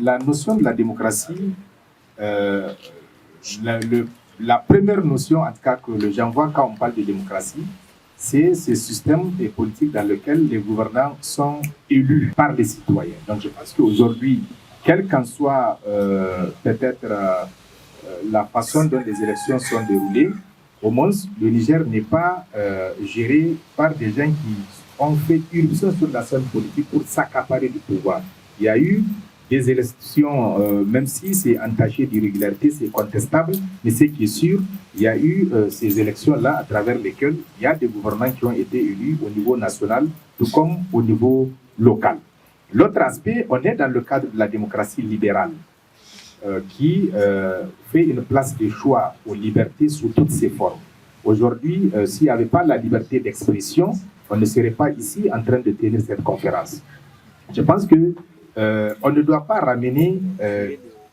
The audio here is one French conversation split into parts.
la notion de la démocratie, la première notion, en tout cas, que les gens voient quand on parle de démocratie, c'est ce système politique dans lequel les gouvernants sont élus par les citoyens. Donc je pense qu'aujourd'hui, quelle qu'en soit peut-être la façon dont les élections sont déroulées, au moins le Niger n'est pas géré par des gens qui ont fait irruption sur la scène politique pour s'accaparer du pouvoir. Il y a eu des élections, même si c'est entaché d'irrégularité, c'est contestable, mais ce qui est sûr, il y a eu ces élections-là à travers lesquelles il y a des gouvernants qui ont été élus au niveau national, tout comme au niveau local. L'autre aspect, on est dans le cadre de la démocratie libérale, qui fait une place de choix aux libertés sous toutes ses formes. Aujourd'hui, s'il n'y avait pas la liberté d'expression, on ne serait pas ici en train de tenir cette conférence. Je pense que on ne doit pas ramener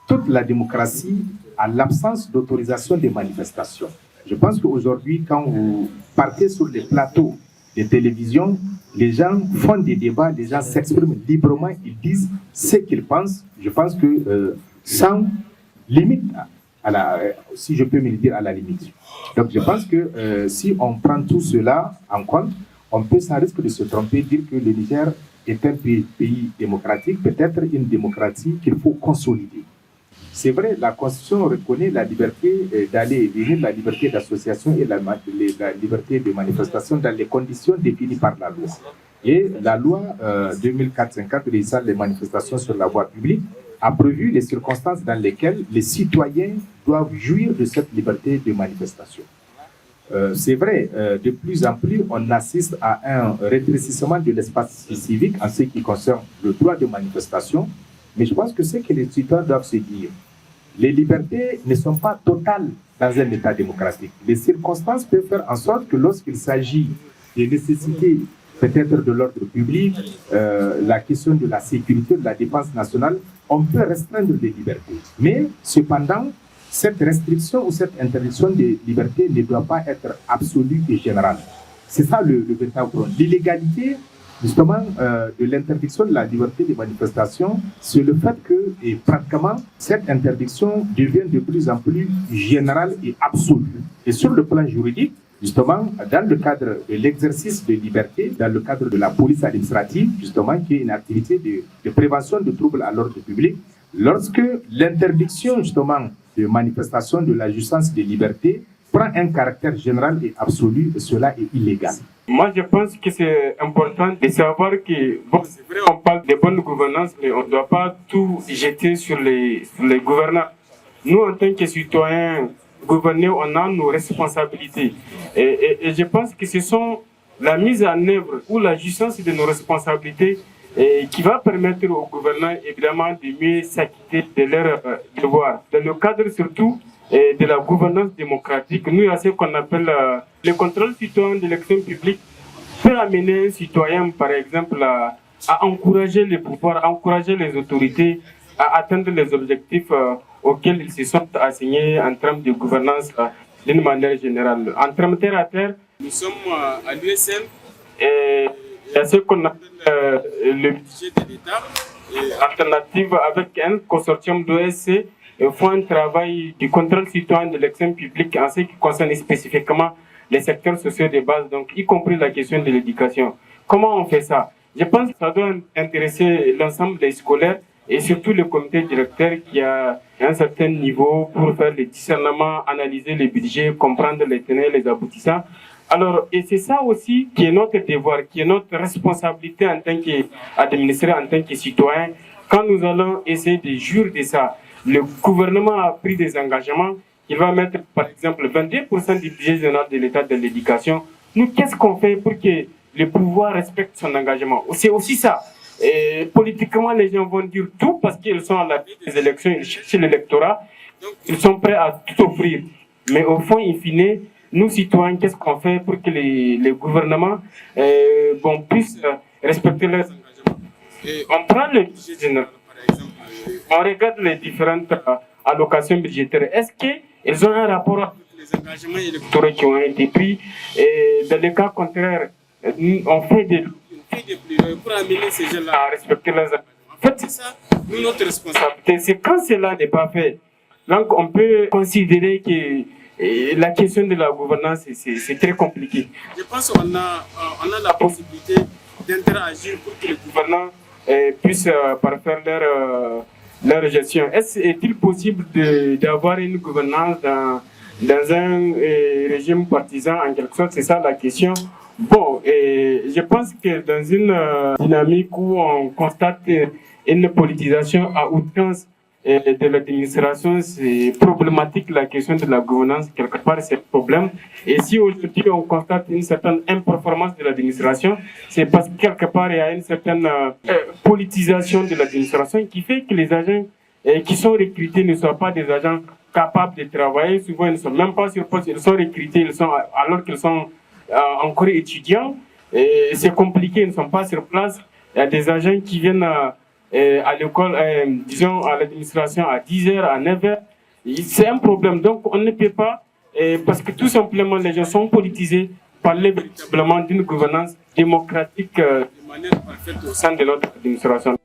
toute la démocratie à l'absence d'autorisation des manifestations. Je pense qu'aujourd'hui, quand vous partez sur les plateaux de télévision, les gens font des débats, les gens s'expriment librement, ils disent ce qu'ils pensent. Je pense que sans limite, si je peux me le dire, à la limite. Donc je pense que si on prend tout cela en compte, on peut sans risque de se tromper, dire que le Niger est un pays démocratique, peut-être une démocratie qu'il faut consolider. C'est vrai, la Constitution reconnaît la liberté d'aller et venir, la liberté d'association et la liberté de manifestation dans les conditions définies par la loi. Et la loi 2004-54 régissant les manifestations sur la voie publique a prévu les circonstances dans lesquelles les citoyens doivent jouir de cette liberté de manifestation. C'est vrai, de plus en plus, on assiste à un rétrécissement de l'espace civique en ce qui concerne le droit de manifestation, mais je pense que c'est que les citoyens doivent se dire. Les libertés ne sont pas totales dans un État démocratique. Les circonstances peuvent faire en sorte que lorsqu'il s'agit des nécessités peut-être de l'ordre public, la question de la sécurité, de la défense nationale, on peut restreindre les libertés. Mais cependant, cette restriction ou cette interdiction des libertés ne doit pas être absolue et générale. C'est ça le véritable problème. L'illégalité, justement, de l'interdiction de la liberté de manifestation, c'est le fait que, et pratiquement, cette interdiction devient de plus en plus générale et absolue. Et sur le plan juridique, justement, dans le cadre de l'exercice de liberté, dans le cadre de la police administrative, justement, qui est une activité de prévention de troubles à l'ordre public, lorsque l'interdiction, justement, de manifestation de la jouissance des libertés prend un caractère général et absolu, et cela est illégal. Moi, je pense que c'est important de savoir que, bon, c'est vrai, on parle de bonne gouvernance, mais on ne doit pas tout jeter sur les gouvernants. Nous, en tant que citoyens gouvernés, on a nos responsabilités. Et je pense que ce sont la mise en œuvre ou la jouissance de nos responsabilités qui va permettre aux gouvernants, évidemment, de mieux s'acquitter de leurs devoirs. Dans le cadre surtout de la gouvernance démocratique, nous, il y a ce qu'on appelle le contrôle citoyen de l'action publique peut amener un citoyen, par exemple, à encourager les pouvoirs, à encourager les autorités à atteindre les objectifs auxquels ils se sont assignés en termes de gouvernance d'une manière générale. En termes terre à terre, nous sommes à l'USN et il y a ce qu'on appelle le budget de l'État, alternative avec un consortium d'OSC, font un travail du contrôle citoyen de l'action publique en ce qui concerne spécifiquement les secteurs sociaux de base, donc y compris la question de l'éducation. Comment on fait ça? Je pense que ça doit intéresser l'ensemble des scolaires et surtout le comité directeur qui a un certain niveau pour faire le discernement, analyser les budgets, comprendre les tenants et les aboutissants. Alors, et c'est ça aussi qui est notre devoir, qui est notre responsabilité en tant qu'administrateur, en tant que citoyen. Quand nous allons essayer de jurer de ça, le gouvernement a pris des engagements. Il va mettre, par exemple, 22% du budget général de l'État de l'éducation. Nous, qu'est-ce qu'on fait pour que le pouvoir respecte son engagement? C'est aussi ça. Et politiquement, les gens vont dire tout parce qu'ils sont à la veille des élections, ils cherchent l'électorat. Donc, ils sont prêts à tout offrir. Mais au fond, in fine, nous, citoyens, qu'est-ce qu'on fait pour que les gouvernements puissent respecter leurs engagements? Et on prend le budget général, par exemple. On regarde les différentes allocations budgétaires. Est-ce qu'elles ont un rapport avec les engagements électoraux qui ont été pris? Et dans le cas contraire, on fait des plaidoyers pour amener ces gens-là à respecter leurs engagements. En fait, c'est ça nous, notre responsabilité, c'est quand cela n'est pas fait. Donc, on peut considérer que la question de la gouvernance, c'est très compliqué. Je pense qu'on a la possibilité d'interagir pour que les gouvernants puissent parfaire leur gestion. Est-il possible d'avoir une gouvernance dans un régime partisan, en quelque sorte? C'est ça la question. Bon, je pense que dans une dynamique où on constate une politisation à outrance de l'administration, c'est problématique. La question de la gouvernance, quelque part, c'est un problème. Et si aujourd'hui on constate une certaine imperformance de l'administration, c'est parce que quelque part il y a une certaine politisation de l'administration qui fait que les agents qui sont recrutés ne sont pas des agents capables de travailler. Souvent, ils ne sont même pas sur poste, ils sont recrutés alors qu'ils sont encore étudiants. C'est compliqué, ils ne sont pas sur place. Il y a des agents qui viennent à l'école, disons à l'administration à 10h, à 9h. C'est un problème. Donc on ne peut pas, parce que tout simplement les gens sont politisés, parler véritablement d'une gouvernance démocratique de manière parfaite au sein de notre administration.